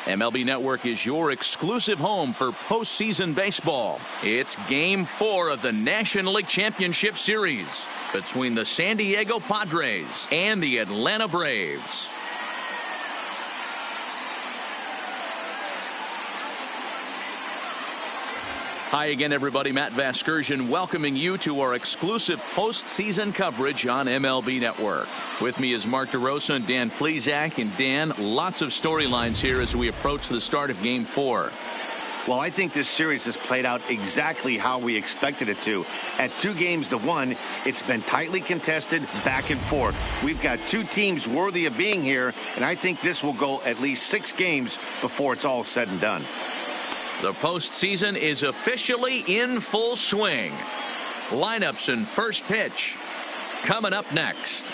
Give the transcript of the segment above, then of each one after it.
MLB Network is your exclusive home for postseason baseball. It's Game 4 of the National League Championship Series between the San Diego Padres and the Atlanta Braves. Hi again, everybody. Matt Vasgersian welcoming you to our exclusive postseason coverage on MLB Network. With me is Mark DeRosa and Dan Plesac. And Dan, lots of storylines here as we approach the start of Game 4. Well, I think this series has played out exactly how we expected it to. At 2-1, it's been tightly contested, back and forth. We've got two teams worthy of being here, and I think this will go at least 6 games before it's all said and done. The postseason is officially in full swing. Lineups and first pitch coming up next.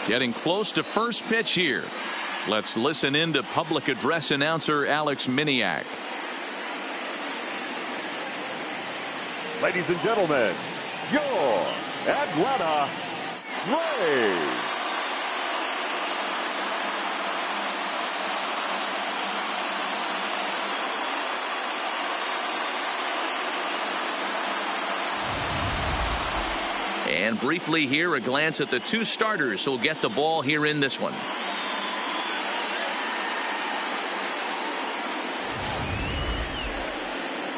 Getting close to first pitch here. Let's listen in to public address announcer Alex Miniak. Ladies and gentlemen, your Atlanta Braves. And briefly here, a glance at the 2 starters who'll get the ball here in this one.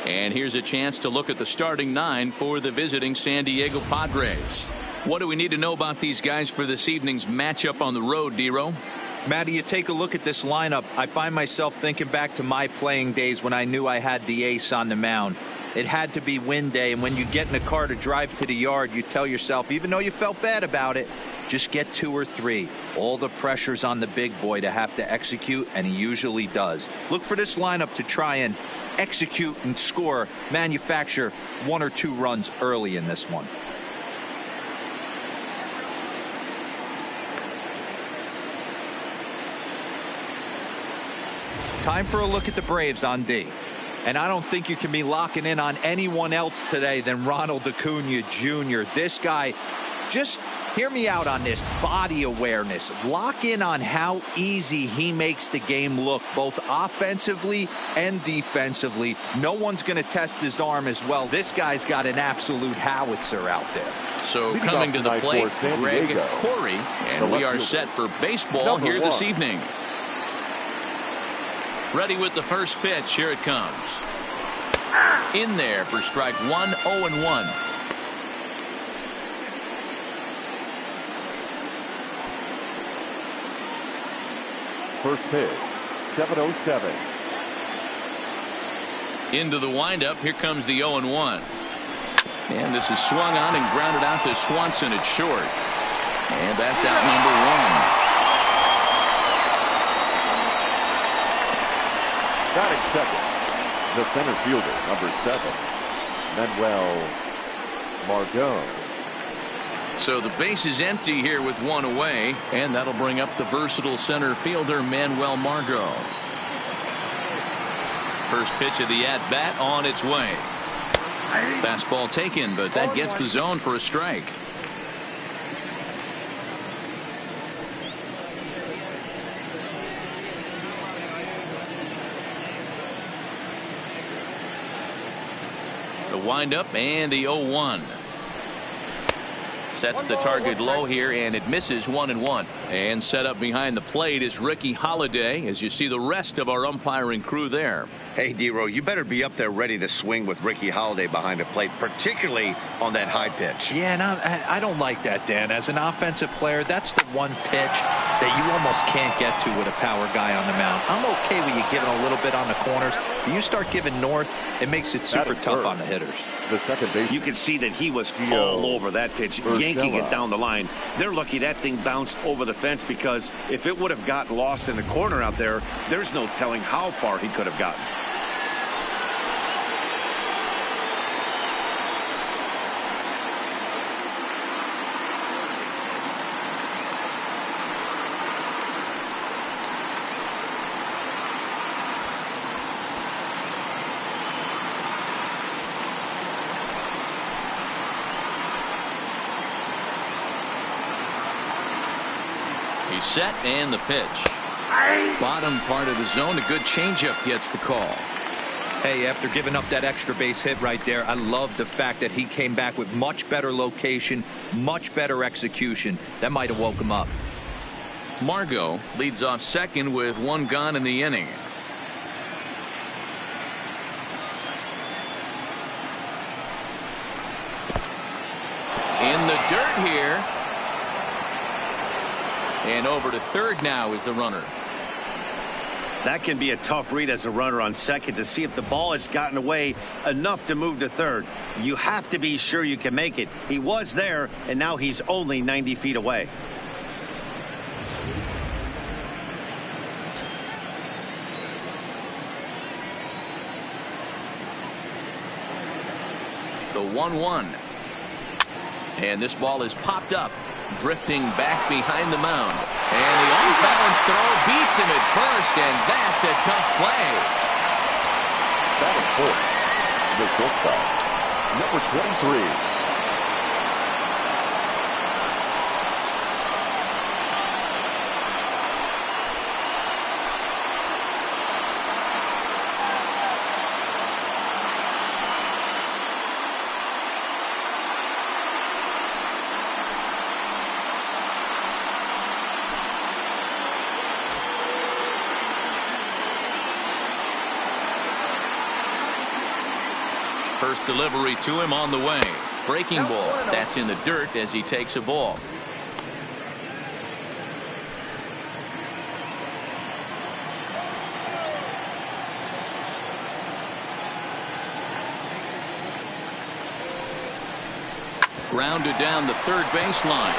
And here's a chance to look at the starting 9 for the visiting San Diego Padres. What do we need to know about these guys for this evening's matchup on the road, Dero? Matty, you take a look at this lineup. I find myself thinking back to my playing days when I knew I had the ace on the mound. It had to be win day, and when you get in a car to drive to the yard, you tell yourself, even though you felt bad about it, just get 2 or 3. All the pressure's on the big boy to have to execute, and he usually does. Look for this lineup to try and execute and score, manufacture 1 or 2 runs early in this one. Time for a look at the Braves on D. And I don't think you can be locking in on anyone else today than Ronald Acuna Jr. This guy, just hear me out on this, body awareness. Lock in on how easy he makes the game look, both offensively and defensively. No one's going to test his arm as well. This guy's got an absolute howitzer out there. So coming to the plate, Greg Corey, and we are set for baseball here this evening. Ready with the first pitch. Here it comes. In there for strike 1, 0-1. First pitch, 7:07. Into the windup. Here comes the 0-1. And this is swung on and grounded out to Swanson at short. And that's out number 1. Batting second, the center fielder, number 7, Manuel Margot. So the base is empty here with 1 away, and that'll bring up the versatile center fielder Manuel Margot. First pitch of the at-bat on its way. Fastball taken, but that gets the zone for a strike. Windup and the 0-1. Sets the target low here, and it misses 1-1. And set up behind the plate is Ricky Holiday, as you see the rest of our umpiring crew there. Hey, Dero, you better be up there ready to swing with Ricky Holiday behind the plate, particularly on that high pitch. Yeah, and I don't like that, Dan. As an offensive player, that's the one pitch that you almost can't get to with a power guy on the mound. I'm okay with you giving a little bit on the corners. When you start giving north, it makes it super tough on the hitters. The second base. You can see that he was all over that pitch, yanking it down the line. They're lucky that thing bounced over the fence, because if it would have gotten lost in the corner out there, there's no telling how far he could have gotten. He's set, and the pitch. Bottom part of the zone. A good changeup gets the call. Hey, after giving up that extra base hit right there, I love the fact that he came back with much better location, much better execution. That might have woke him up. Margot leads off second with one gone in the inning. In the dirt here. And over to third now is the runner. That can be a tough read as a runner on second to see if the ball has gotten away enough to move to third. You have to be sure you can make it. He was there, and now he's only 90 feet away. The 1-1. And this ball is popped up, drifting back behind the mound. And the off-balance throw beats him at first, and that's a tough play. Batting fourth, the shortstop, number 23. First delivery to him on the way. Breaking ball. That's in the dirt as he takes a ball. Grounded down the third baseline.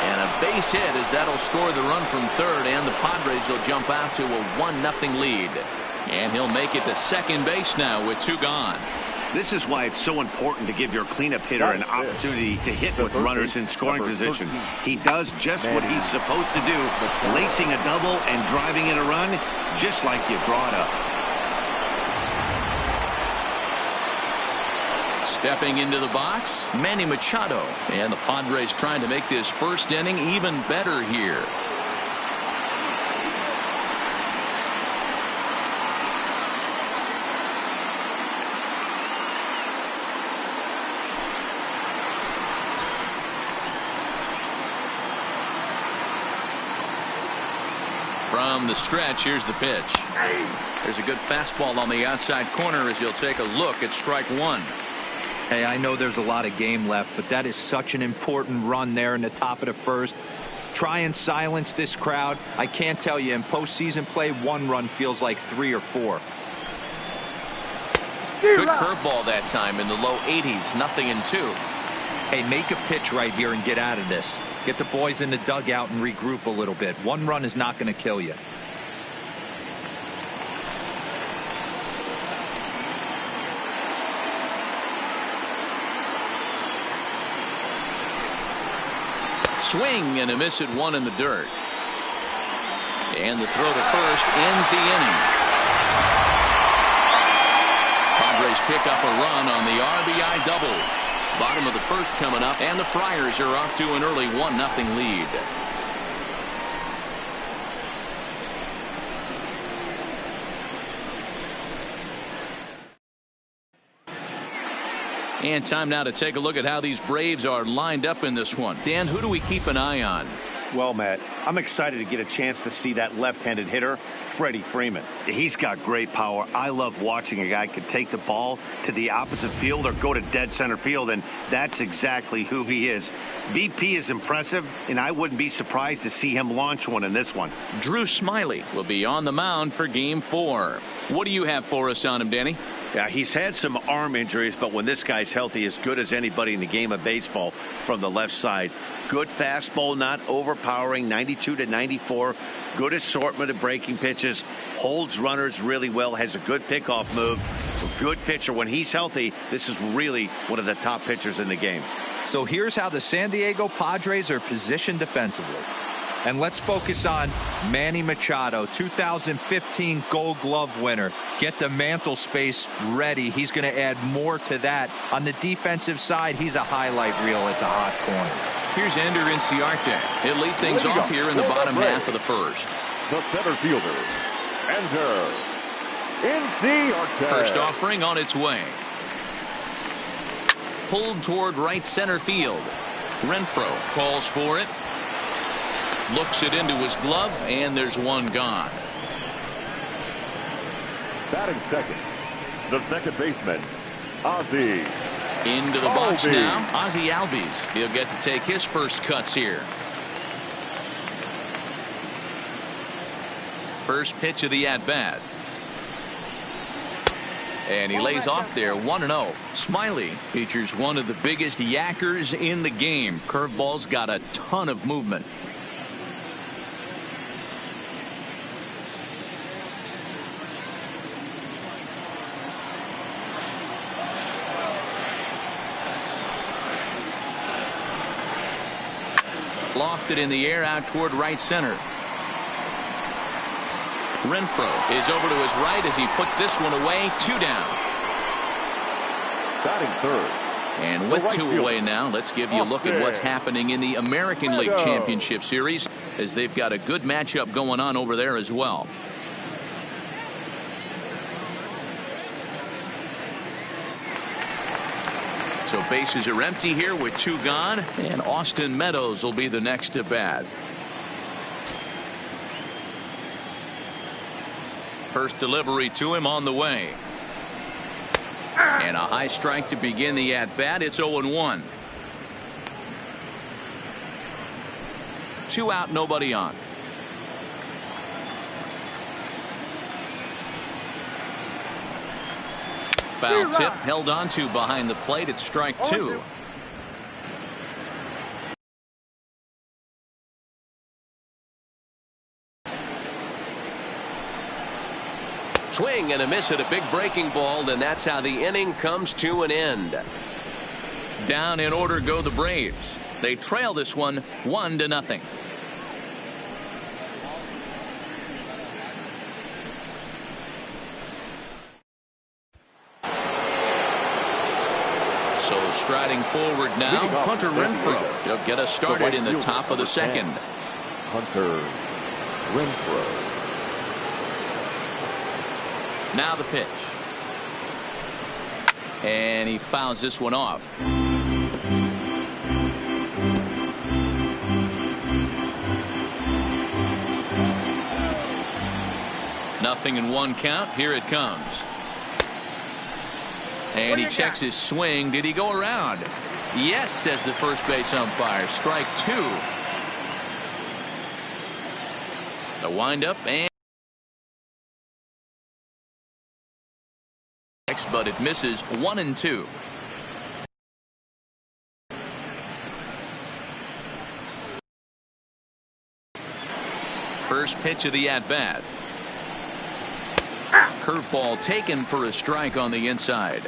And a base hit as that'll score the run from third, and the Padres will jump out to a 1-0 lead. And he'll make it to second base now with two gone. This is why it's so important to give your cleanup hitter an opportunity to hit with runners in scoring position. He does just what he's supposed to do, lacing a double and driving in a run, just like you draw it up. Stepping into the box, Manny Machado. And the Padres trying to make this first inning even better here. From the stretch, here's the pitch. There's a good fastball on the outside corner as he'll take a look at strike one. Hey, I know there's a lot of game left, but that is such an important run there in the top of the first. Try and silence this crowd. I can't tell you, in postseason play, one run feels like 3 or 4. Good curveball that time in the low 80s, 0-2. Hey, make a pitch right here and get out of this. Get the boys in the dugout and regroup a little bit. One run is not going to kill you. Swing and a miss at one in the dirt. And the throw to first ends the inning. Padres pick up a run on the RBI double. Bottom of the first coming up, and the Friars are off to an early 1-0 lead. And time now to take a look at how these Braves are lined up in this one. Dan, who do we keep an eye on? Well, Matt, I'm excited to get a chance to see that left-handed hitter, Freddie Freeman. He's got great power. I love watching a guy could take the ball to the opposite field or go to dead center field, and that's exactly who he is. BP is impressive, and I wouldn't be surprised to see him launch one in this one. Drew Smyly will be on the mound for Game 4. What do you have for us on him, Danny? Yeah, he's had some arm injuries, but when this guy's healthy, as good as anybody in the game of baseball from the left side. Good fastball, not overpowering, 92-94. Good assortment of breaking pitches. Holds runners really well, has a good pickoff move. A good pitcher. When he's healthy, this is really one of the top pitchers in the game. So here's how the San Diego Padres are positioned defensively. And let's focus on Manny Machado, 2015 Gold Glove winner. Get the mantle space ready. He's going to add more to that. On the defensive side, he's a highlight reel. It's a hot corner. Here's Ender Inciarte. He'll lead things off here in the bottom half of the first. The center fielder, Ender Inciarte. First offering on its way. Pulled toward right center field. Renfroe calls for it. Looks it into his glove, and there's one gone. Batting second, the second baseman, Ozzie. Into the box now, Ozzie Albies. He'll get to take his first cuts here. First pitch of the at-bat. And he lays off there 1-0. Smiley features one of the biggest yackers in the game. Curveball's got a ton of movement. Lofted in the air out toward right center. Renfroe is over to his right as he puts this one away. 2 down. Batting third. And with 2 away now, let's give you a look at what's happening in the American League Championship Series, as they've got a good matchup going on over there as well. So bases are empty here with 2 gone, and Austin Meadows will be the next to bat. First delivery to him on the way. And a high strike to begin the at-bat. It's 0-1. 2 out, nobody on. Foul tip held on to behind the plate. It's strike 2. Swing and a miss at a big breaking ball, and that's how the inning comes to an end. Down in order go the Braves. They trail this one 1-0. So striding forward now, Hunter Renfroe. He'll get us started in the top of the second. Hunter Renfroe. Now the pitch. And he fouls this one off. Nothing in 1 count. Here it comes. And he checks his swing. Did he go around? Yes, says the first base umpire. Strike 2. The windup and but it misses 1-2. First pitch of the at-bat. Curveball taken for a strike on the inside.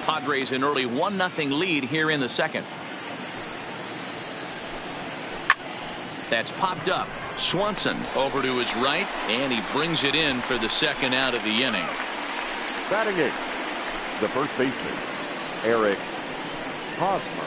Padres an early 1-0 lead here in the second. That's popped up. Swanson over to his right, and he brings it in for the second out of the inning. Batting 8th, the first baseman, Eric Hosmer.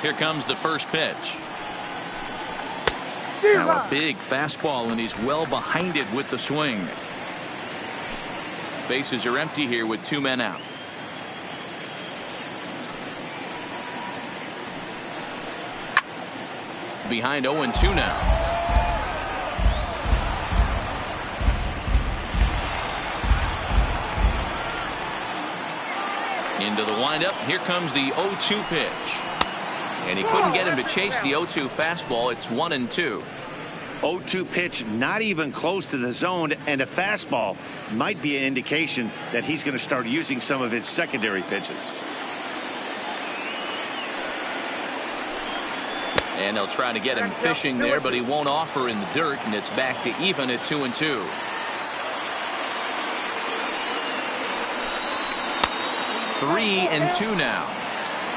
Here comes the first pitch. Now a big fastball, and he's well behind it with the swing. Bases are empty here with 2 men out. Behind 0-2 now. Into the windup. Here comes the 0-2 pitch. And he couldn't get him to chase the 0-2 fastball. It's 1-2. 0-2 pitch, not even close to the zone, and a fastball might be an indication that he's going to start using some of his secondary pitches. And they'll try to get him fishing there, but he won't offer in the dirt, and it's back to even at 2-2. 3-2 now.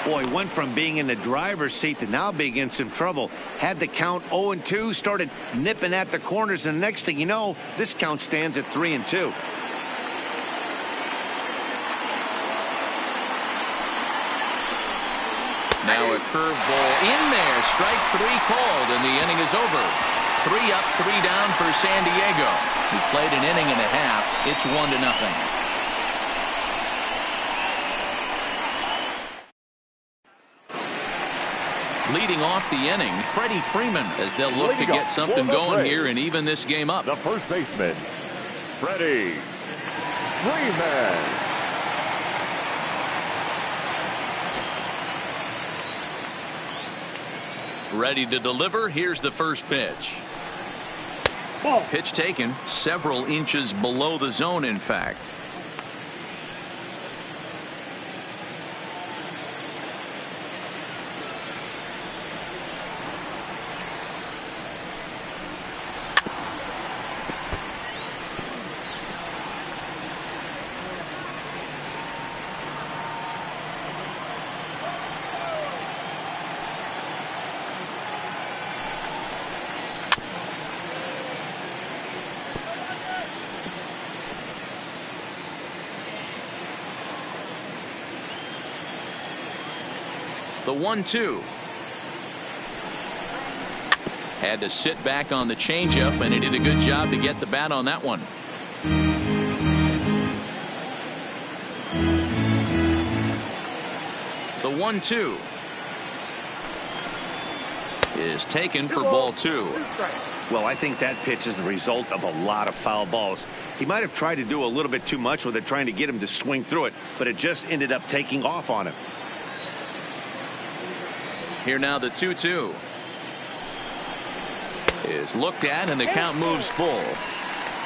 Boy, went from being in the driver's seat to now being in some trouble. Had the count 0-2, started nipping at the corners, and next thing you know, this count stands at 3-2. Now a curveball in there. Strike 3 called, and the inning is over. 3 up, 3 down for San Diego. He played an inning and a half. It's 1-0. Leading off the inning, Freddie Freeman, as they'll look to get something going here and even this game up. The first baseman, Freddie Freeman. Ready to deliver. Here's the first pitch. Pitch taken several inches below the zone, in fact. The 1-2. Had to sit back on the changeup, and he did a good job to get the bat on that one. The 1-2 is taken for ball 2. Well, I think that pitch is the result of a lot of foul balls. He might have tried to do a little bit too much with it, trying to get him to swing through it, but it just ended up taking off on him. Here now the 2-2 is looked at, and the count moves full.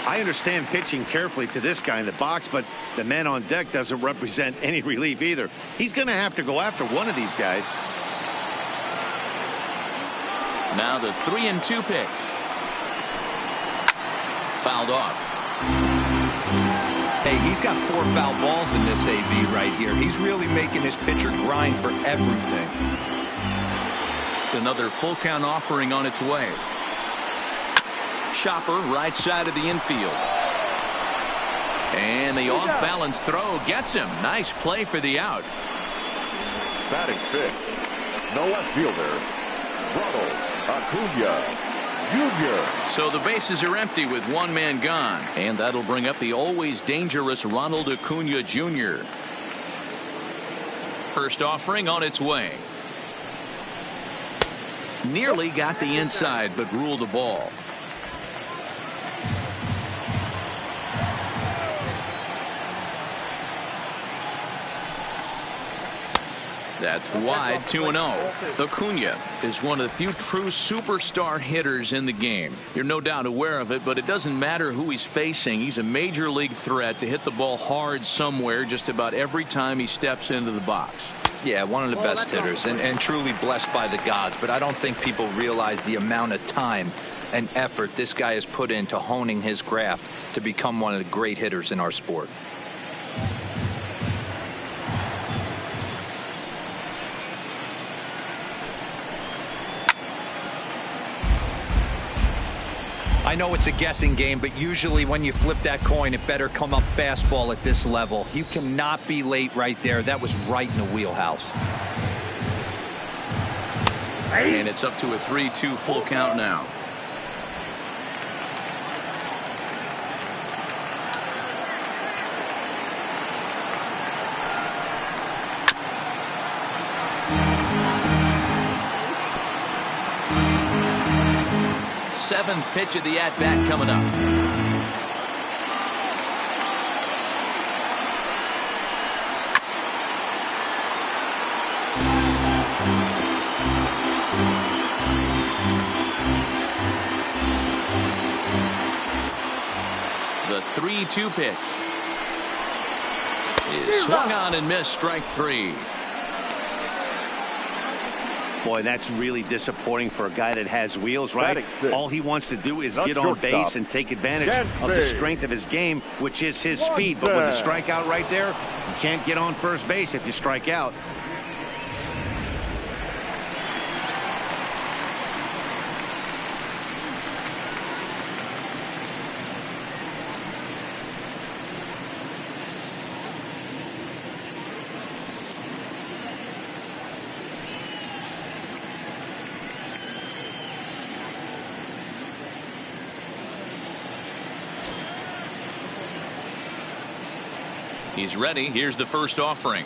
I understand pitching carefully to this guy in the box, but the man on deck doesn't represent any relief either. He's going to have to go after one of these guys. Now the 3-2 pitch. Fouled off. Hey, he's got 4 foul balls in this AV right here. He's really making his pitcher grind for everything. Another full count offering on its way. Chopper right side of the infield. And the off balance throw gets him. Nice play for the out. Batting fifth, the left fielder, Ronald Acuna Jr. So the bases are empty with one man gone. And that'll bring up the always dangerous Ronald Acuna Jr. First offering on its way. Nearly got the inside, but ruled a ball. That's wide, 2-0. Acuna is one of the few true superstar hitters in the game. You're no doubt aware of it, but it doesn't matter who he's facing. He's a major league threat to hit the ball hard somewhere just about every time he steps into the box. Yeah, one of the best hitters and truly blessed by the gods. But I don't think people realize the amount of time and effort this guy has put into honing his craft to become one of the great hitters in our sport. I know it's a guessing game, but usually when you flip that coin, it better come up fastball at this level. You cannot be late right there. That was right in the wheelhouse. And it's up to a 3-2 full count now. Seventh pitch of the at-bat coming up. The 3-2 pitch is swung on and missed, strike 3. Boy, that's really disappointing for a guy that has wheels, right? All he wants to do is get on base and take advantage of the strength of his game, which is his speed. But with the strikeout right there, you can't get on first base if you strike out. He's ready. Here's the first offering.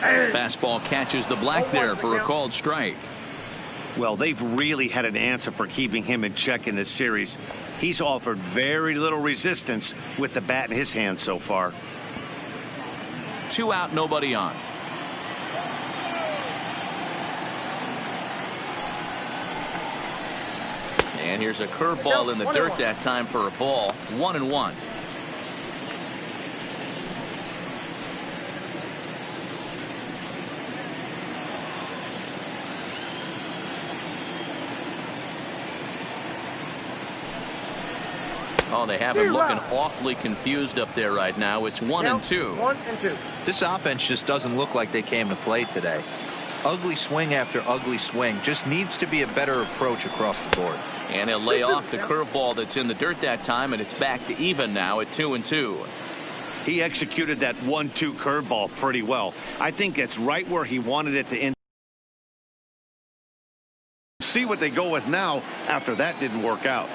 Fastball catches the black there for a called strike. Well, they've really had an answer for keeping him in check in this series. He's offered very little resistance with the bat in his hand so far. 2 out, nobody on. And here's a curveball in the dirt that time for a ball. 1-1. Oh, they have him looking awfully confused up there right now. It's 1-2. 1-2. This offense just doesn't look like they came to play today. Ugly swing after ugly swing. Just needs to be a better approach across the board. And he'll lay off the curveball that's in the dirt that time, and it's back to even now at 2-2. He executed that 1-2 curveball pretty well. I think it's right where he wanted it to end. See what they go with now after that didn't work out.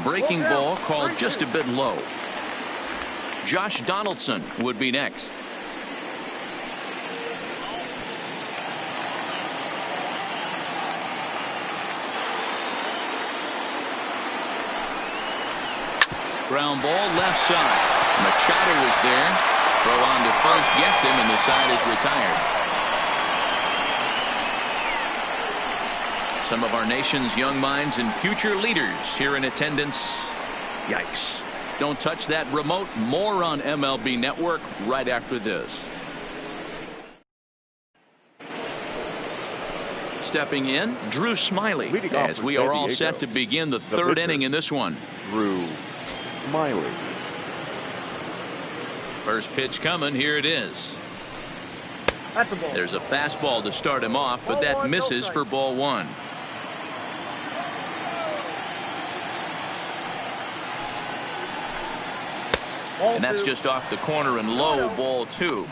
Breaking ball called just a bit low. Josh Donaldson would be next. Ground ball left side. Machado is there. Throw on to first gets him, and the side is retired. Some of our nation's young minds and future leaders here in attendance. Yikes. Don't touch that remote. More on MLB Network right after this. Stepping in, Drew Smiley, as we are all set to begin the third inning in this one. Drew Smiley. First pitch coming. Here it is. There's a fastball to start him off, but that misses for ball 1. And that's just off the corner and low, ball 2.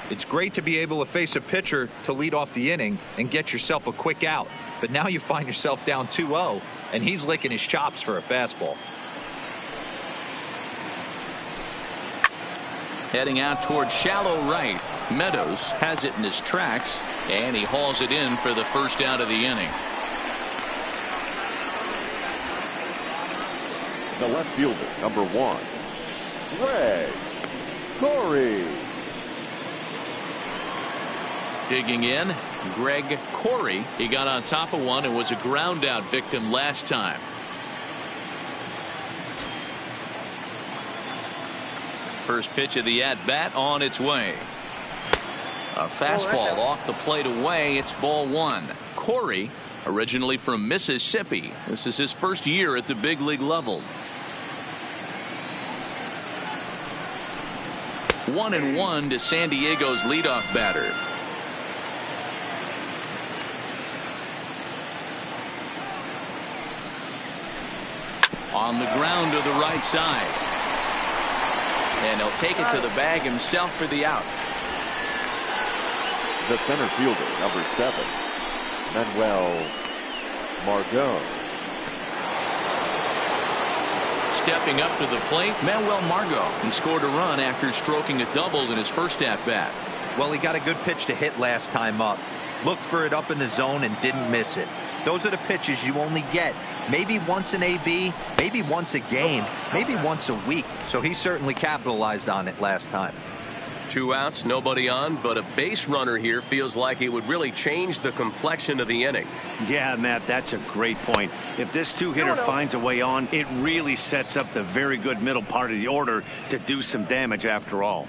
It's great to be able to face a pitcher to lead off the inning and get yourself a quick out. But now you find yourself down 2-0, and he's licking his chops for a fastball. Heading out towards shallow right. Meadows has it in his tracks, and he hauls it in for the first out of the inning. The left fielder, number 1. Greg Corey. Digging in, Greg Corey. He got on top of one and was a ground out victim last time. First pitch of the at bat on its way. A fastball off the plate away. It's ball 1. Corey, originally from Mississippi. This is his first year at the big league level. 1-1 to San Diego's leadoff batter. On the ground to the right side. And he'll take it to the bag himself for the out. The center fielder, number 7, Manuel Margot. Stepping up to the plate, Manuel Margot. He scored a run after stroking a double in his first at bat. Well, he got a good pitch to hit last time up. Looked for it up in the zone and didn't miss it. Those are the pitches you only get maybe once an AB, maybe once a game, maybe once a week. So he certainly capitalized on it last time. 2 outs, nobody on, but a base runner here feels like it would really change the complexion of the inning. Yeah, Matt, that's a great point. If this two-hitter finds a way on, it really sets up the very good middle part of the order to do some damage after all.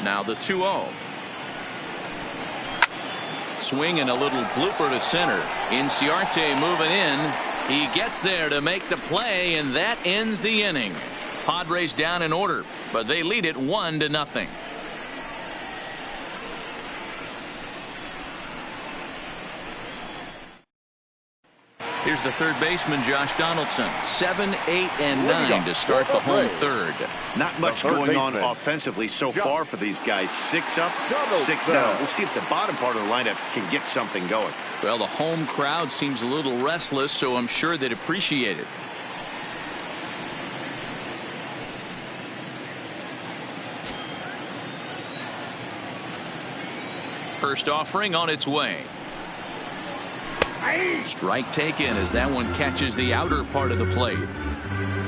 Now the 2-0. Swing and a little blooper to center. Inciarte moving in. He gets there to make the play, and that ends the inning. Padres down in order, but they lead it 1-0. Here's the third baseman, Josh Donaldson. 7, 8, and 9 to start the home third. Not much going on offensively so far for these guys. 6 up, 6 down. We'll see if the bottom part of the lineup can get something going. Well, the home crowd seems a little restless, so I'm sure they'd appreciate it. First offering on its way. Strike taken as that one catches the outer part of the plate.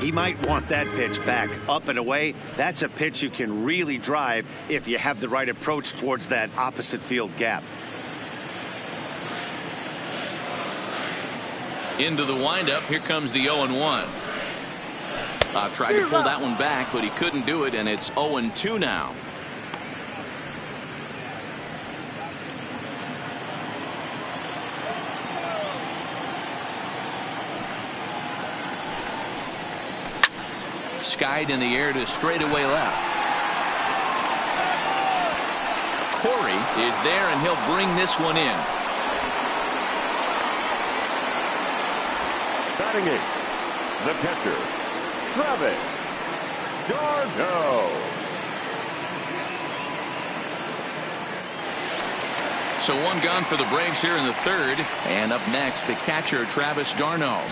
He might want that pitch back up and away. That's a pitch you can really drive if you have the right approach towards that opposite field gap. Into the windup. Here comes the 0-1. Tried to pull that one back, but he couldn't do it, and it's 0-2 now. Skied in the air to straightaway left. Corey is there, and he'll bring this one in. Batting eighth, the catcher, Travis d'Arnaud. So one gone for the Braves here in the third. And up next, the catcher, Travis d'Arnaud.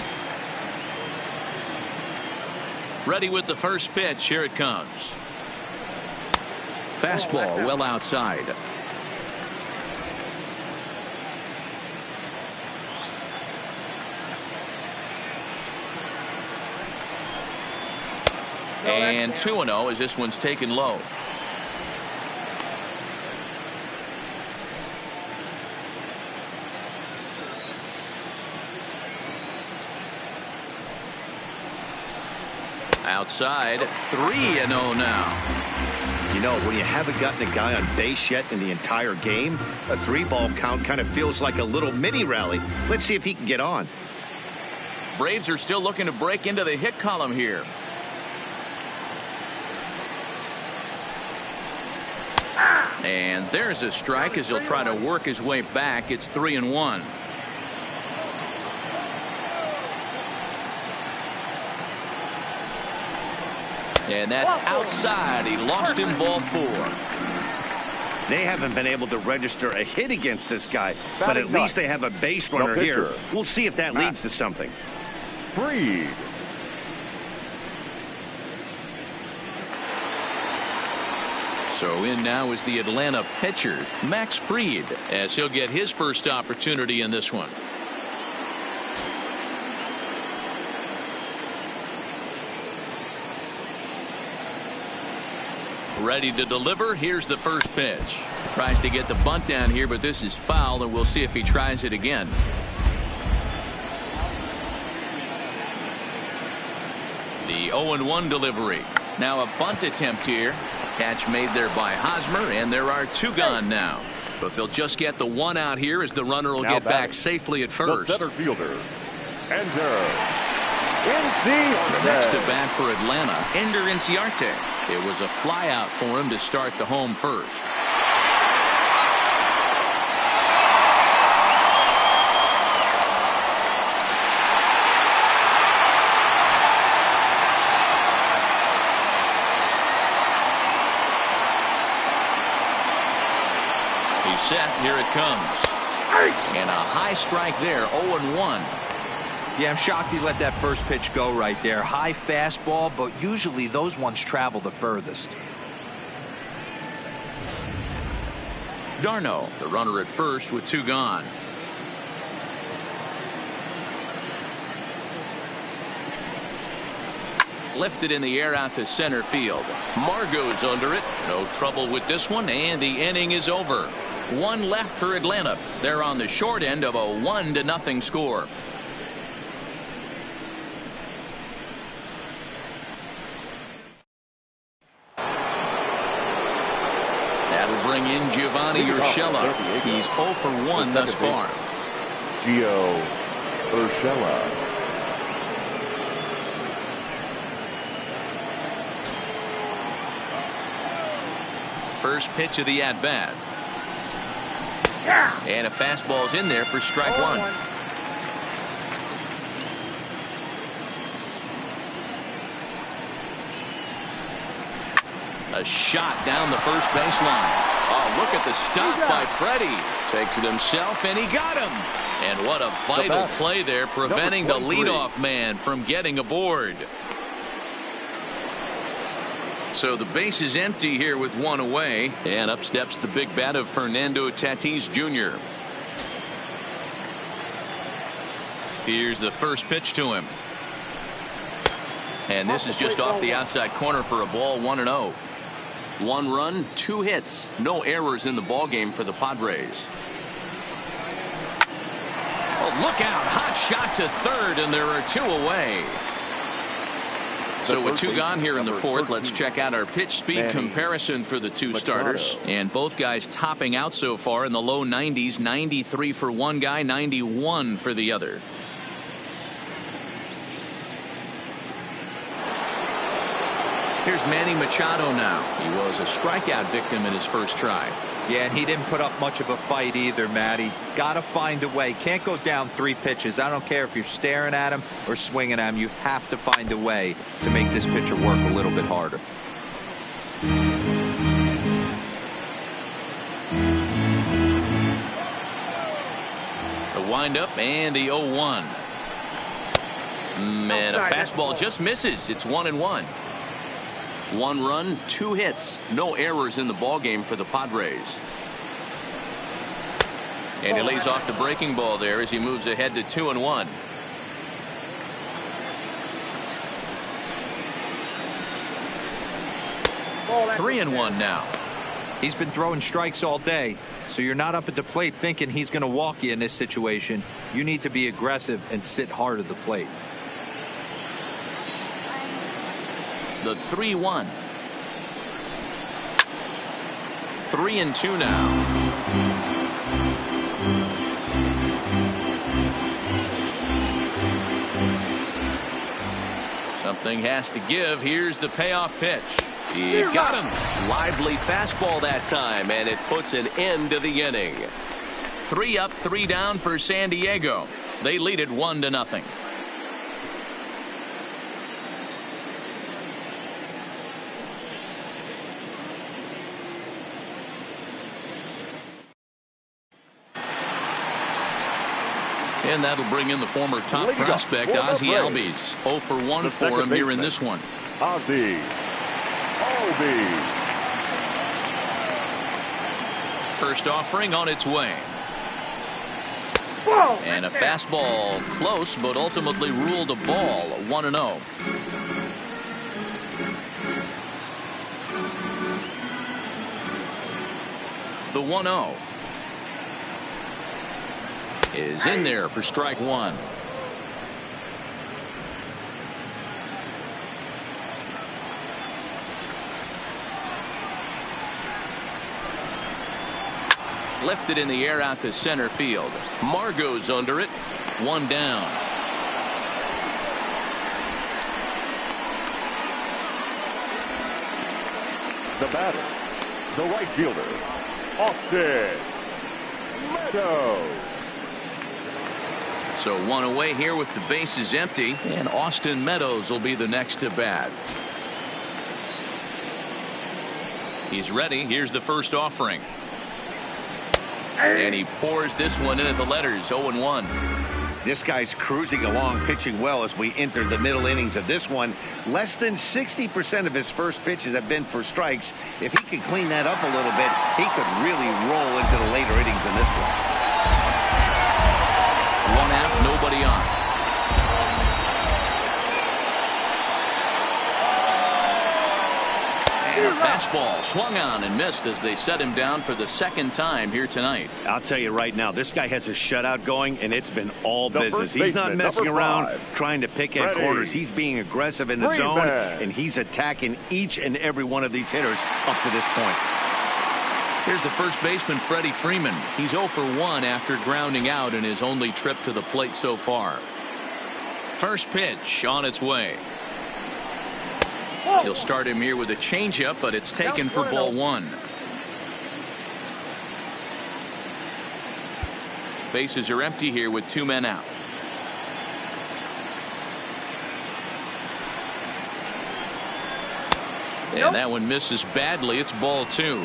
Ready with the first pitch. Here it comes. Fastball well outside. And 2-0 as this one's taken low. Outside, 3-0 now. You know, when you haven't gotten a guy on base yet in the entire game, a 3-ball count kind of feels like a little mini rally. Let's see if he can get on. Braves are still looking to break into the hit column here. And there's a strike as he'll try to work his way back. It's 3-1. And that's outside. He lost him, ball 4. They haven't been able to register a hit against this guy, but at least they have a base runner here. We'll see if that leads to something. Fried. So in now is the Atlanta pitcher, Max Fried, as he'll get his first opportunity in this one. Ready to deliver. Here's the first pitch. Tries to get the bunt down here, but this is foul, and we'll see if he tries it again. The 0-1 delivery. Now a bunt attempt here. Catch made there by Hosmer, and there are 2 gone now. But they'll just get the 1 out here as the runner will get back safely at first. The center fielder, Ender. Next to bat for Atlanta, Ender Inciarte. It was a fly out for him to start the home first. He's set. Here it comes. And a high strike there. 0-1. Yeah, I'm shocked he let that first pitch go right there. High fastball, but usually those ones travel the furthest. d'Arnaud, the runner at first with 2 gone. Lifted in the air out to center field. Margot's under it. No trouble with this one, and the inning is over. 1 left for Atlanta. They're on the short end of a 1-0 score. That'll bring in Giovanni Urshela. He's 0 for 1 thus far. Gio Urshela. First pitch of the at-bat. And a fastball's in there for strike one. A shot down the first baseline. Oh, look at the stop by Freddie. Takes it himself, and he got him. And what a vital play there, preventing the leadoff man from getting aboard. So the base is empty here with one away, and up steps the big bat of Fernando Tatis Jr. Here's the first pitch to him. And this is just off the outside corner for a ball, 1-0. 1 run, 2 hits, no errors in the ballgame for the Padres. Oh, look out, hot shot to third, and there are 2 away. So with 2 gone here in the fourth, let's check out our pitch speed comparison for the 2 starters. And both guys topping out so far in the low 90s, 93 for one guy, 91 for the other. Here's Manny Machado now. He was a strikeout victim in his first try. Yeah, and he didn't put up much of a fight either, Matty. Got to find a way. Can't go down 3 pitches. I don't care if you're staring at him or swinging at him. You have to find a way to make this pitcher work a little bit harder. The windup and the 0-1. Man, a fastball just misses. It's 1-1. 1 run, 2 hits, no errors in the ballgame for the Padres. And he lays off the breaking ball there as he moves ahead to 2-1. Three and 1 now. He's been throwing strikes all day, so you're not up at the plate thinking he's going to walk you in this situation. You need to be aggressive and sit hard at the plate. The 3-1. 3-2 now. Something has to give. Here's the payoff pitch. He got him. Lively fastball that time, and it puts an end to the inning. 3 up, 3 down for San Diego. They lead it 1-0. And that'll bring in the former top prospect, Ozzie Albies. 0 for 1 for him here in this one. Ozzie Albies. First offering on its way. And a fastball close, but ultimately ruled a ball. 1-0. The 1-0 is in there for strike one. Lifted in the air out to center field. Margot's under it. 1 down. The batter, the right fielder, Austin Meadows. So 1 away here with the bases empty, and Austin Meadows will be the next to bat. He's ready. Here's the first offering. And he pours this one in at the letters. 0-1. This guy's cruising along, pitching well as we enter the middle innings of this one. Less than 60% of his first pitches have been for strikes. If he could clean that up a little bit, he could really roll into the later innings in this one. 1 out, nobody on. And a fastball swung on and missed as they set him down for the second time here tonight. I'll tell you right now, this guy has a shutout going, and it's been all business. He's not messing around trying to pick at corners. He's being aggressive in the zone, and he's attacking each and every one of these hitters up to this point. Here's the first baseman, Freddie Freeman. He's 0 for 1 after grounding out in his only trip to the plate so far. First pitch on its way. He'll start him here with a changeup, but it's taken for ball 1. Bases are empty here with 2 men out. And that one misses badly. It's ball 2.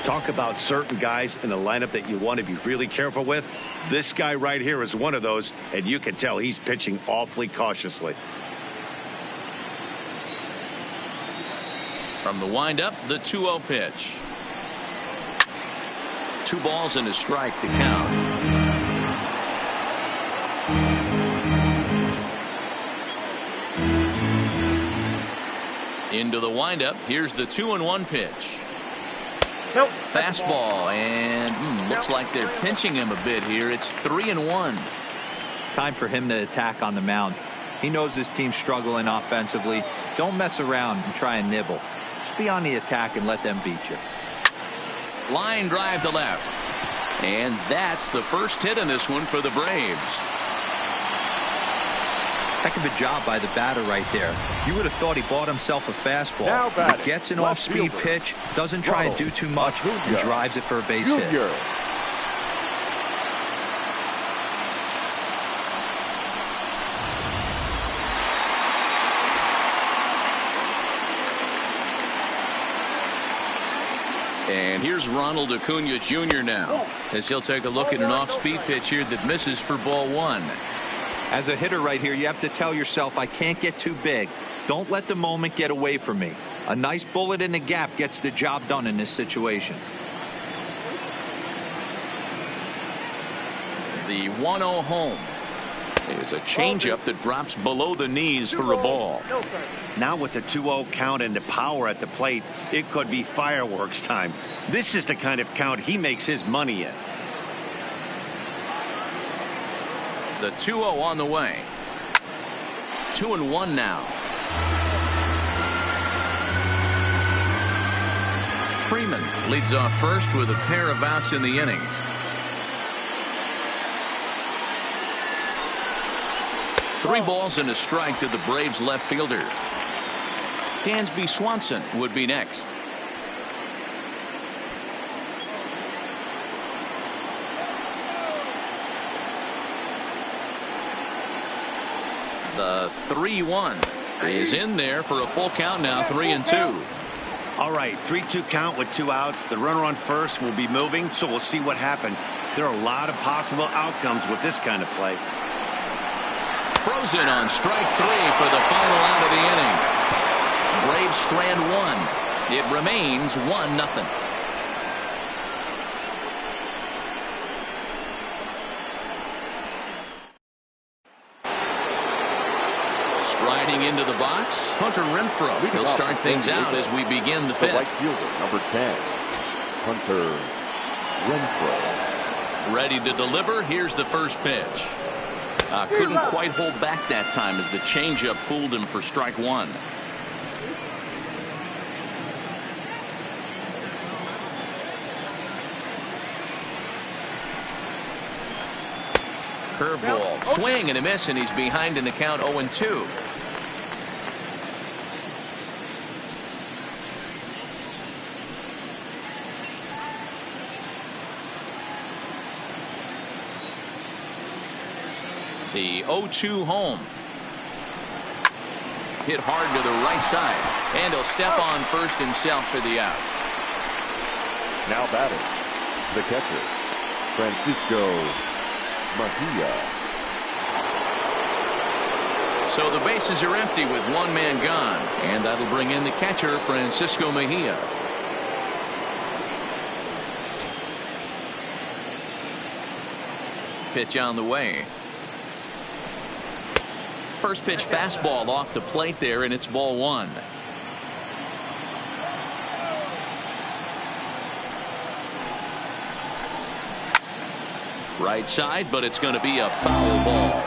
Talk about certain guys in the lineup that you want to be really careful with. This guy right here is one of those, and you can tell he's pitching awfully cautiously. From the windup, the 2-0 pitch. 2 balls and a strike to count. Into the windup. Here's the 2-1 pitch. Nope. Fastball, and looks like they're pinching him a bit here. It's 3-1. Time for him to attack on the mound. He knows his team's struggling offensively. Don't mess around and try and nibble. Just be on the attack and let them beat you. Line drive to left. And that's the first hit in this one for the Braves. Heck of a job by the batter right there. You would have thought he bought himself a fastball. Now batting, He gets an left off-speed fielder, pitch, doesn't try and do too much, and drives it for a base hit. Junior. And here's Ronald Acuna Jr. now, as he'll take a look at an off-speed pitch here that misses for ball 1. As a hitter right here, you have to tell yourself, I can't get too big. Don't let the moment get away from me. A nice bullet in the gap gets the job done in this situation. The 1-0 home is a changeup that drops below the knees for a ball. Now with the 2-0 count and the power at the plate, it could be fireworks time. This is the kind of count he makes his money in. The 2-0 on the way. 2-1 now. Freeman leads off first with a pair of outs in the inning. Three balls and a strike to the Braves left fielder. Dansby Swanson would be next. The 3-1 is in there for a full count now, 3-2. All right, 3-2 count with 2 outs. The runner on first will be moving, so we'll see what happens. There are a lot of possible outcomes with this kind of play. Frozen on strike 3 for the final out of the inning. Braves strand 1. It remains 1-0. Striding into the box, Hunter Renfroe. He'll start things out as we begin the 5th. The right fielder, number 10, Hunter Renfroe. Ready to deliver. Here's the first pitch. Couldn't quite hold back that time as the changeup fooled him for strike 1. Curveball, swing and a miss, and he's behind in the count 0-2. The 0-2 home. Hit hard to the right side, and he'll step on first himself for the out. Now batting, the catcher, Francisco Mejia. So the bases are empty with 1 man gone, and that'll bring in the catcher, Francisco Mejia. Pitch on the way. First pitch fastball off the plate there, and it's ball 1. Right side, but it's going to be a foul ball.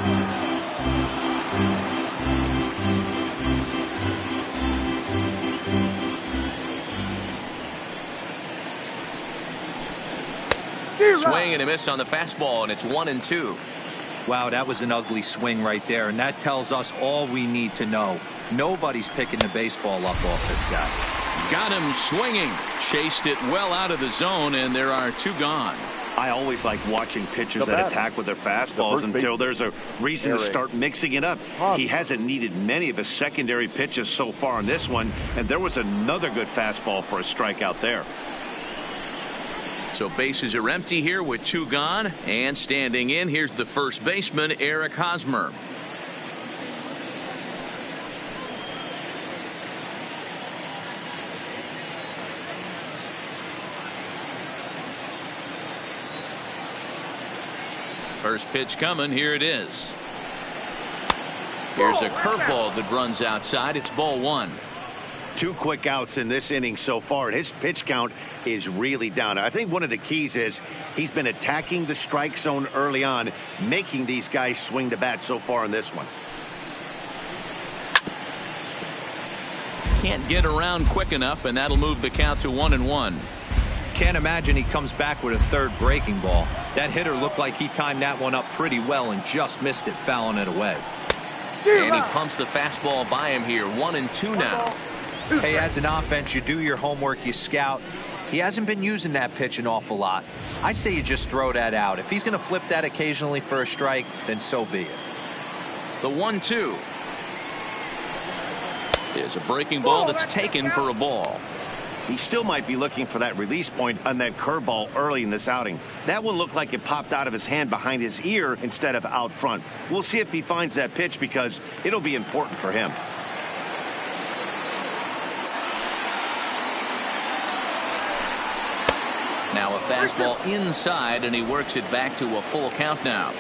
Swing and a miss on the fastball, and it's 1-2. Wow, that was an ugly swing right there, and that tells us all we need to know. Nobody's picking the baseball up off this guy. Got him swinging. Chased it well out of the zone, and there are 2 gone. I always like watching pitchers that attack with their fastballs until there's a reason to start mixing it up. He hasn't needed many of his secondary pitches so far in this one, and there was another good fastball for a strikeout there. So bases are empty here with 2 gone, and standing in, here's the first baseman, Eric Hosmer. First pitch coming. Here it is. Here's a curveball that runs outside. It's ball 1. 2 quick outs in this inning so far. His pitch count is really down. I think one of the keys is he's been attacking the strike zone early on, making these guys swing the bat so far in this one. Can't get around quick enough, and that'll move the count to 1-1. Can't imagine he comes back with a third breaking ball. That hitter looked like he timed that one up pretty well and just missed it, fouling it away. And he pumps the fastball by him here. 1-2 now. Hey, as an offense, you do your homework, you scout. He hasn't been using that pitch an awful lot. I say you just throw that out. If he's going to flip that occasionally for a strike, then so be it. The 1-2 is a breaking ball that's taken for a ball. He still might be looking for that release point on that curveball early in this outing. That one looked like it popped out of his hand behind his ear instead of out front. We'll see if he finds that pitch because it'll be important for him. Now a fastball inside, and he works it back to a full count now.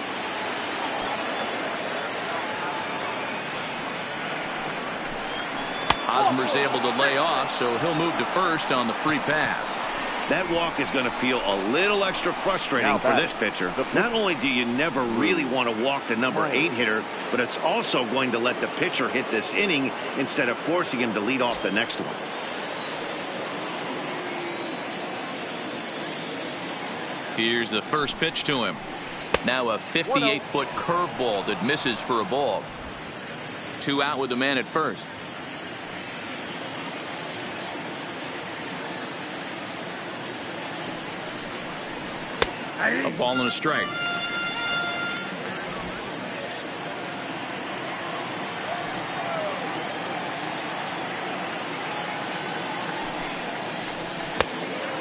Hosmer's able to lay off, so he'll move to first on the free pass. That walk is going to feel a little extra frustrating for this pitcher. Not only do you never really want to walk the number 8 hitter, but it's also going to let the pitcher hit this inning instead of forcing him to lead off the next one. Here's the first pitch to him. Now a 58-foot curveball that misses for a ball. 2 out with the man at first. A ball and a strike.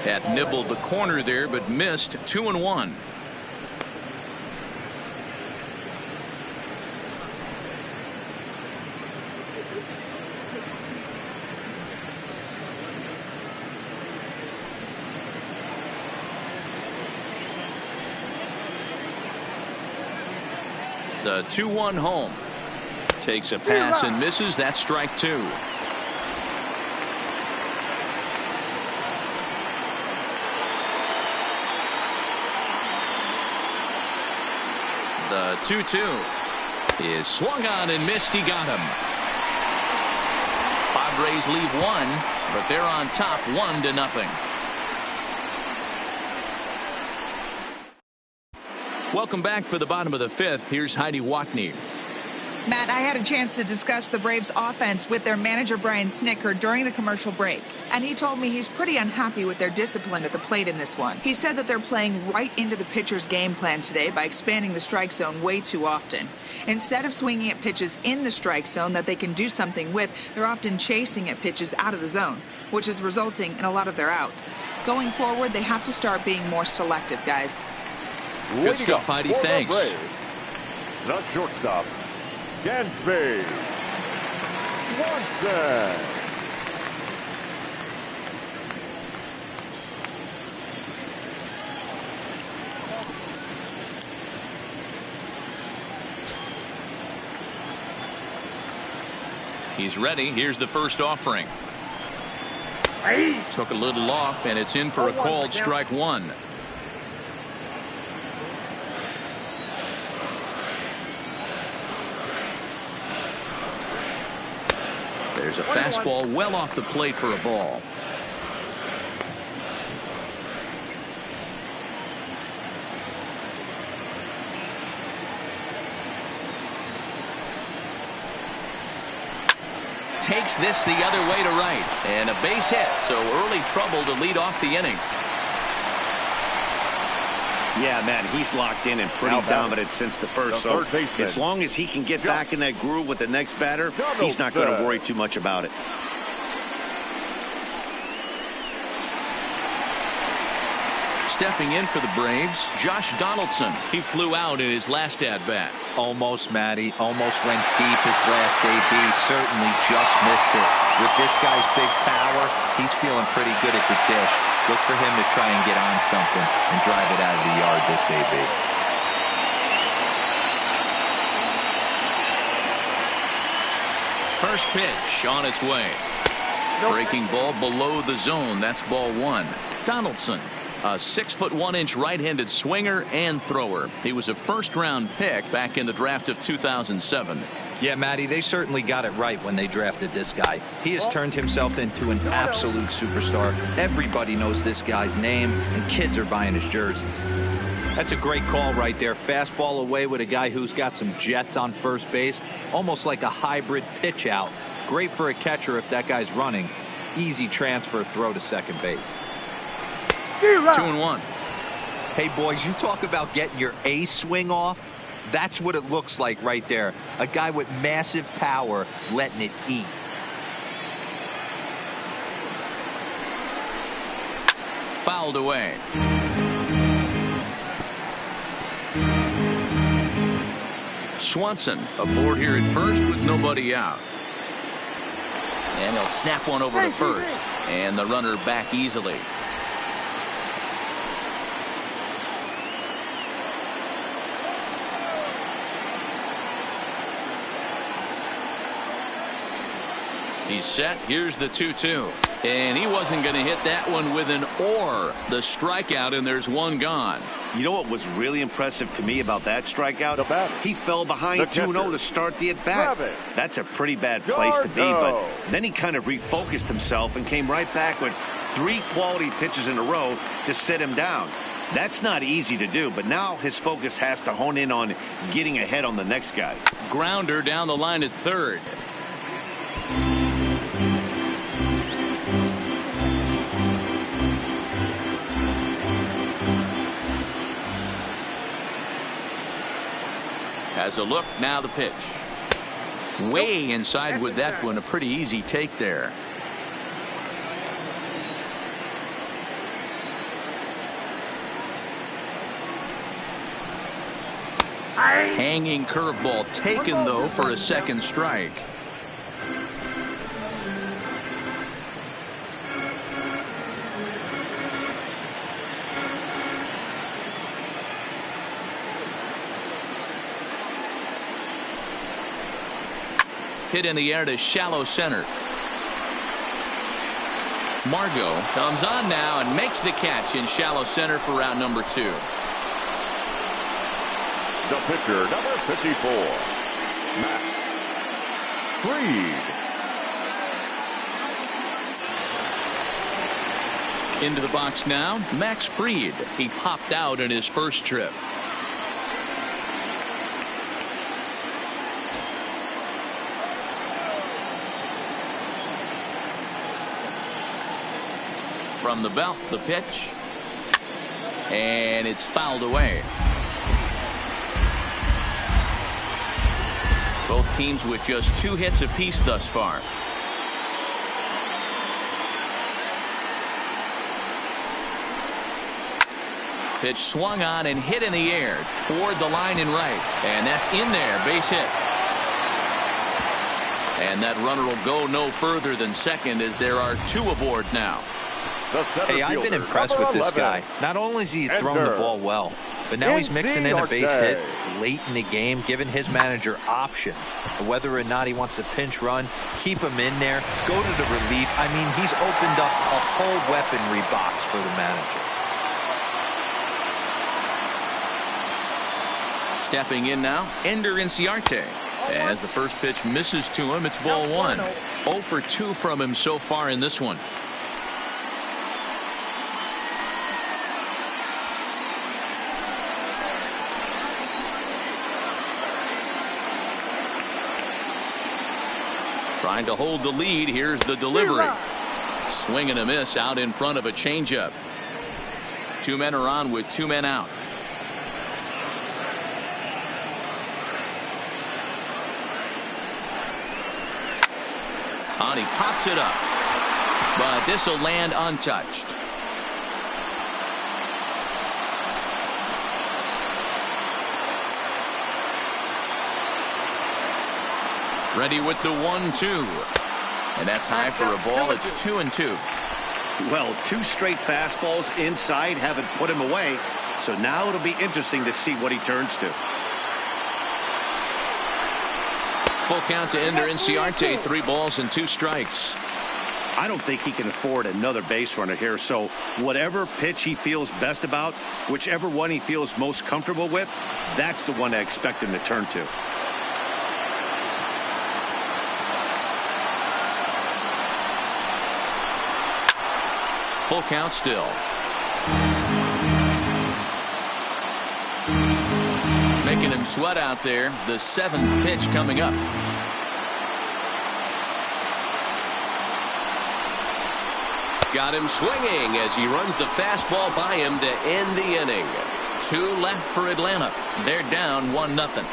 Had nibbled the corner there, but missed. 2-1. The 2-1 home. Takes a pass and misses. That's strike 2. The 2-2 is swung on and missed. He got him. Padres leave 1, but they're on top 1-0. Welcome back for the bottom of the 5th. Here's Heidi Watney. Matt, I had a chance to discuss the Braves offense with their manager Brian Snitker during the commercial break, and he told me he's pretty unhappy with their discipline at the plate in this one. He said that they're playing right into the pitcher's game plan today by expanding the strike zone way too often. Instead of swinging at pitches in the strike zone that they can do something with, they're often chasing at pitches out of the zone, which is resulting in a lot of their outs. Going forward, they have to start being more selective, guys. Good stuff, Heidi. Thanks. The shortstop, Gansby Swanson. He's ready. Here's the first offering. Took a little off, and it's in for a called strike 1. There's a fastball well off the plate for a ball. takes this the other way to right. And a base hit, so early trouble to lead off the inning. Yeah, man, he's locked in and pretty dominant since the first. So as long as he can get back in that groove with the next batter, he's not going to worry too much about it. Stepping in for the Braves, Josh Donaldson. He flew out in his last at-bat. Almost, Matty. Almost went deep his last AB. Certainly just missed it. With this guy's big power, he's feeling pretty good at the dish. Look for him to try and get on something and drive it out of the yard this AB. First pitch on its way. Breaking ball below the zone. That's ball one. Donaldson, a 6'1" right-handed swinger and thrower. He was a first-round pick back in the draft of 2007. Yeah, Matty, they certainly got it right when they drafted this guy. He has turned himself into an absolute superstar. Everybody knows this guy's name, and kids are buying his jerseys. That's a great call right there. Fastball away with a guy who's got some jets on first base. Almost like a hybrid pitch out. Great for a catcher if that guy's running. Easy transfer throw to second base. 2-1. Hey, boys, you talk about getting your A swing off. That's what it looks like right there. A guy with massive power letting it eat. Fouled away. Swanson aboard here at first with nobody out. And he'll snap one over to first. And the runner back easily. He's set. Here's the 2-2. And he wasn't going to hit that one with an or. The strikeout, and there's one gone. You know what was really impressive to me about that strikeout? He fell behind 2-0 to start the at-bat. That's a pretty bad place to be, but then he kind of refocused himself and came right back with 3 quality pitches in a row to sit him down. That's not easy to do, but now his focus has to hone in on getting ahead on the next guy. Grounder down the line at third. Has a look, now the pitch. Way inside with that one, a pretty easy take there. Hanging curveball taken though for a second strike. Hit in the air to shallow center. Margot comes on now and makes the catch in shallow center for round number 2. The pitcher, number 54, Max Fried. Into the box now, Max Fried. He popped out in his first trip. From the belt, the pitch. And it's fouled away. Both teams with just 2 hits apiece thus far. Pitch swung on and hit in the air toward the line and right. And that's in there, base hit. And that runner will go no further than second as there are 2 aboard now. Hey, I've been impressed with this guy. Not only has he thrown the ball well, but now he's mixing in a base hit late in the game, giving his manager options. Whether or not he wants to pinch run, keep him in there, go to the relief. I mean, he's opened up a whole weaponry box for the manager. Stepping in now, Ender Inciarte. As the first pitch misses to him, it's ball 1. 0 for 2 from him so far in this one. Trying to hold the lead. Here's the delivery. Swing and a miss out in front of a changeup. 2 men are on with 2 men out. And he pops it up. But this will land untouched. Ready with the 1-2. And that's high for a ball. It's 2-2. Well, 2 straight fastballs inside haven't put him away. So now it'll be interesting to see what he turns to. Full count to Ender Inciarte. 3 balls and 2 strikes. I don't think he can afford another base runner here. So whatever pitch he feels best about, whichever one he feels most comfortable with, that's the one I expect him to turn to. Full count still. Making him sweat out there. The 7th pitch coming up. Got him swinging as he runs the fastball by him to end the inning. 2 left for Atlanta. They're down 1-0.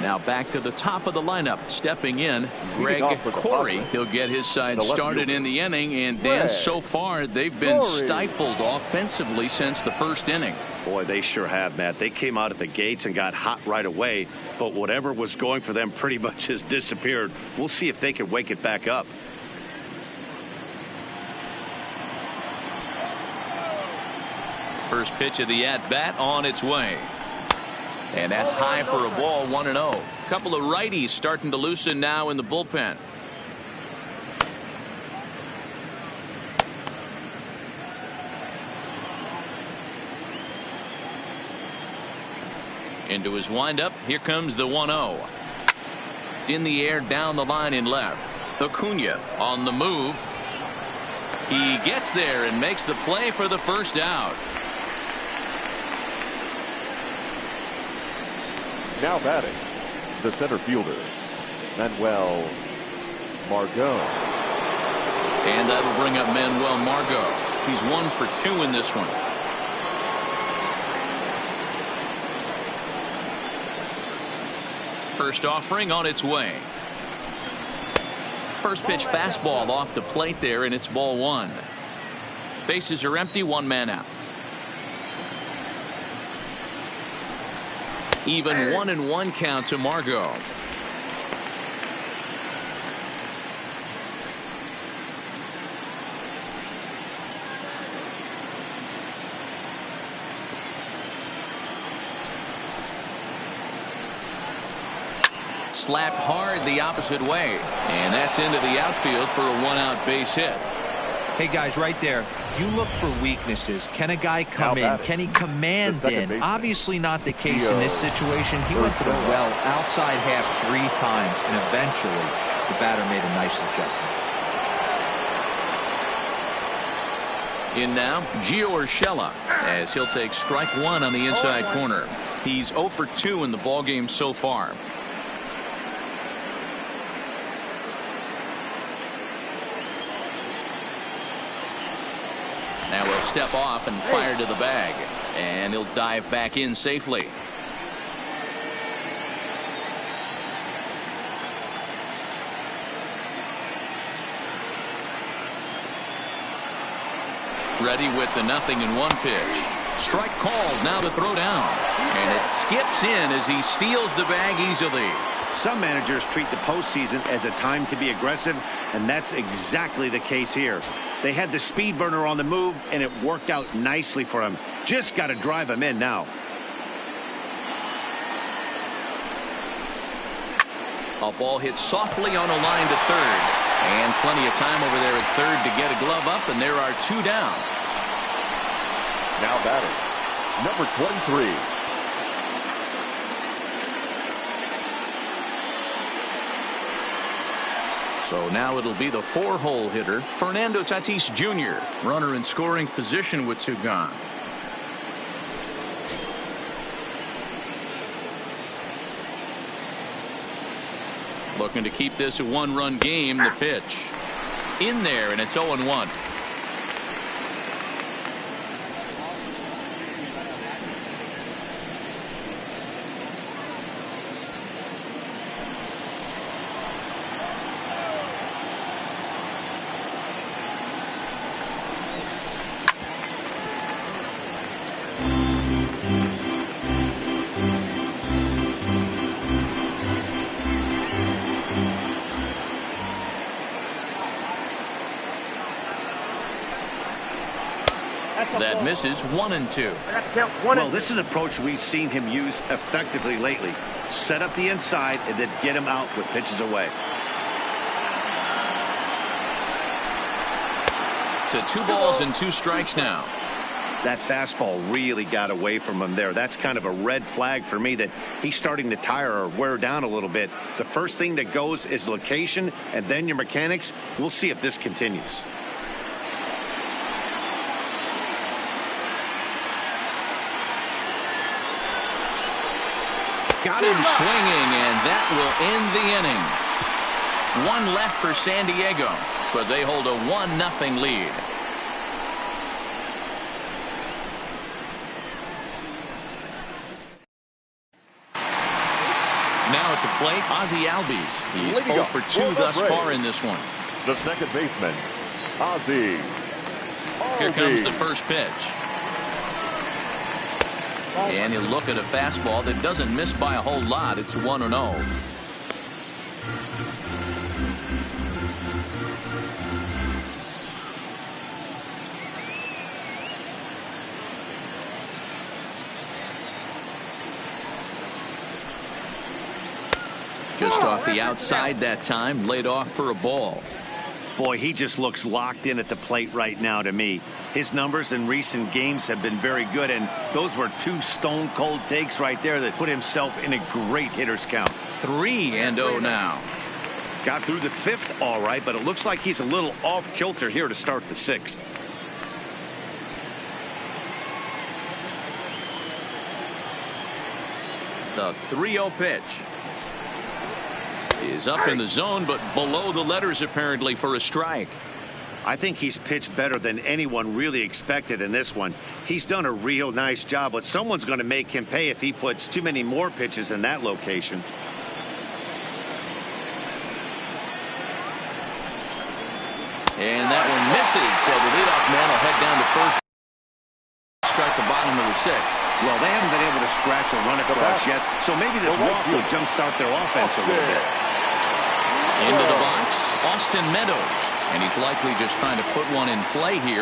Now back to the top of the lineup. Stepping in, Greg Corey. He'll get his side started in the inning. And Dan, so far they've been stifled offensively since the 1st inning. Boy, they sure have, Matt. They came out at the gates and got hot right away. But whatever was going for them pretty much has disappeared. We'll see if they can wake it back up. First pitch of the at-bat on its way. And that's high for a ball. 1-0. Couple of righties starting to loosen now in the bullpen. Into his windup. Here comes the 1-0. In the air, down the line in left. Acuna on the move. He gets there and makes the play for the first out. Now batting, the center fielder, Manuel Margot. And that'll bring up Manuel Margot. He's 1 for 2 in this one. First offering on its way. First pitch fastball off the plate there, and it's ball 1. Bases are empty. 1 man out. Even 1-1 count to Margot. Slapped hard the opposite way. And that's into the outfield for a 1-out base hit. Hey guys, right there, you look for weaknesses. Can a guy come in? Can he command in? Obviously not the case in this situation. He went to the well outside half 3 times, and eventually the batter made a nice adjustment. In now, Gio Urshela, as he'll take strike 1 on the inside corner. He's 0 for 2 in the ballgame so far. Now he'll step off and fire to the bag, and he'll dive back in safely. Ready with the 0-1 pitch. Strike called. Now the throw down, and it skips in as he steals the bag easily. Some managers treat the postseason as a time to be aggressive, and that's exactly the case here. They had the speed burner on the move, and it worked out nicely for him. Just got to drive him in now. A ball hit softly on a line to third, and plenty of time over there at third to get a glove up, and there are 2 down. Now batting, number 23. So now it'll be the 4-hole hitter, Fernando Tatis Jr., runner in scoring position with 2 gone. Looking to keep this a one-run game. The pitch in there, and it's 0-1. That misses. 1-2. Well, this is an approach we've seen him use effectively lately. Set up the inside and then get him out with pitches away. To 2 balls and 2 strikes now. That fastball really got away from him there. That's kind of a red flag for me that he's starting to tire or wear down a little bit. The first thing that goes is location and then your mechanics. We'll see if this continues. Got him swinging, and that will end the inning. 1 left for San Diego, but they hold a 1-0 lead. Now at the plate, Ozzie Albies. He's 0 for 2 thus far in this one. The second baseman, Ozzie. Here comes the first pitch. And he'll look at a fastball that doesn't miss by a whole lot. It's 1-0. Just off the outside that time, laid off for a ball. Boy, he just looks locked in at the plate right now to me. His numbers in recent games have been very good, and those were 2 stone-cold takes right there that put himself in a great hitter's count. 3-0 now. Got through the 5th all right, but it looks like he's a little off-kilter here to start the 6th. The 3-0 pitch is up in the zone, but below the letters apparently for a strike. I think he's pitched better than anyone really expected in this one. He's done a real nice job, but someone's going to make him pay if he puts too many more pitches in that location. And that one misses, so the leadoff man will head down to first. Start the bottom of the 6th. Well, they haven't been able to scratch or run across yet, so maybe this walk will jumpstart their offense a little bit. Into the box, Austin Meadows. And he's likely just trying to put one in play here.